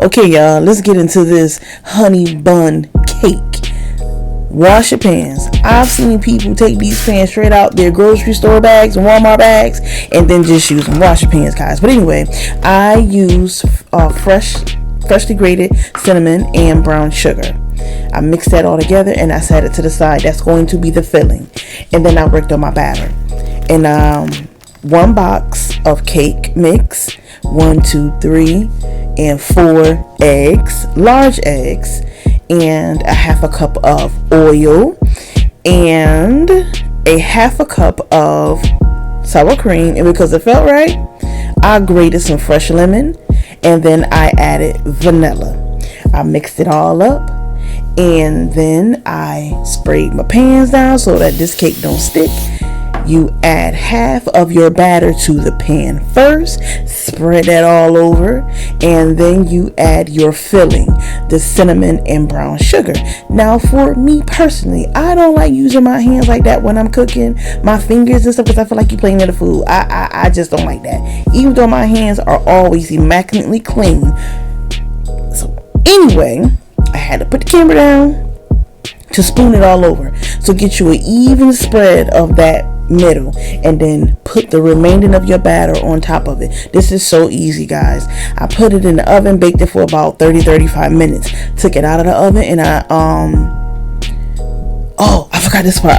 Okay, y'all, let's get into this honey bun cake. Wash your pans. I've seen people take these pans straight out their grocery store bags, Walmart bags, and then just use them. Wash your pans, guys. But anyway, I use freshly grated cinnamon and brown sugar. I mix that all together and I set it to the side. That's going to be the filling. And then I worked on my batter. And one box of cake mix, 1, 2, 3, and 4 eggs, large eggs, and a half a cup of oil, and a half a cup of sour cream. And because it felt right, I grated some fresh lemon, and then I added vanilla. I mixed it all up, and then I sprayed my pans down so that this cake don't stick. You add half of your batter to the pan first, spread that all over, and then you add your filling, the cinnamon and brown sugar. Now, for me personally, I don't like using my hands like that when I'm cooking, my fingers and stuff, because I feel like you're playing with the food. I just don't like that, even though my hands are always immaculately clean. So anyway, I had to put the camera down to spoon it all over. So get you an even spread of that middle, and then put the remaining of your batter on top of it. This is so easy, guys. I put it in the oven, baked it for about 30-35 minutes, took it out of the oven, and I forgot this part.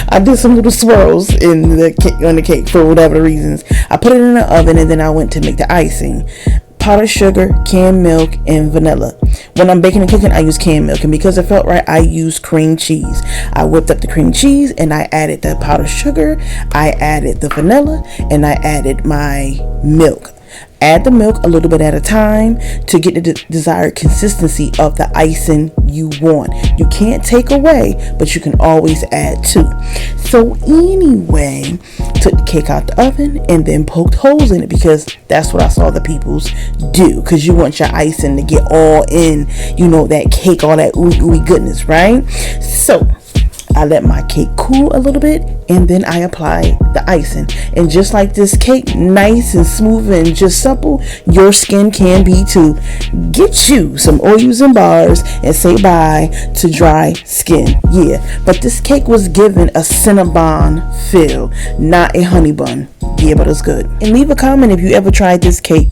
I did some little swirls on the cake for whatever reasons. I put it in the oven, and then I went to make the icing. Powdered sugar, canned milk, and vanilla. When I'm baking and cooking, I use canned milk, and because it felt right, I used cream cheese. I whipped up the cream cheese, and I added the powdered sugar, I added the vanilla, and I added my milk. Add the milk a little bit at a time to get the desired consistency of the icing you want. You can't take away, but you can always add to. So anyway, took the cake out the oven and then poked holes in it, because that's what I saw the peoples do, because you want your icing to get all in, that cake, all that ooey goodness, right? So I let my cake cool a little bit, and then I apply the icing. And just like this cake, nice and smooth and just supple, your skin can be too. Get you some Oreos and bars and say bye to dry skin. Yeah, but this cake was given a Cinnabon feel, not a honey bun. Yeah, but it's good. And leave a comment if you ever tried this cake.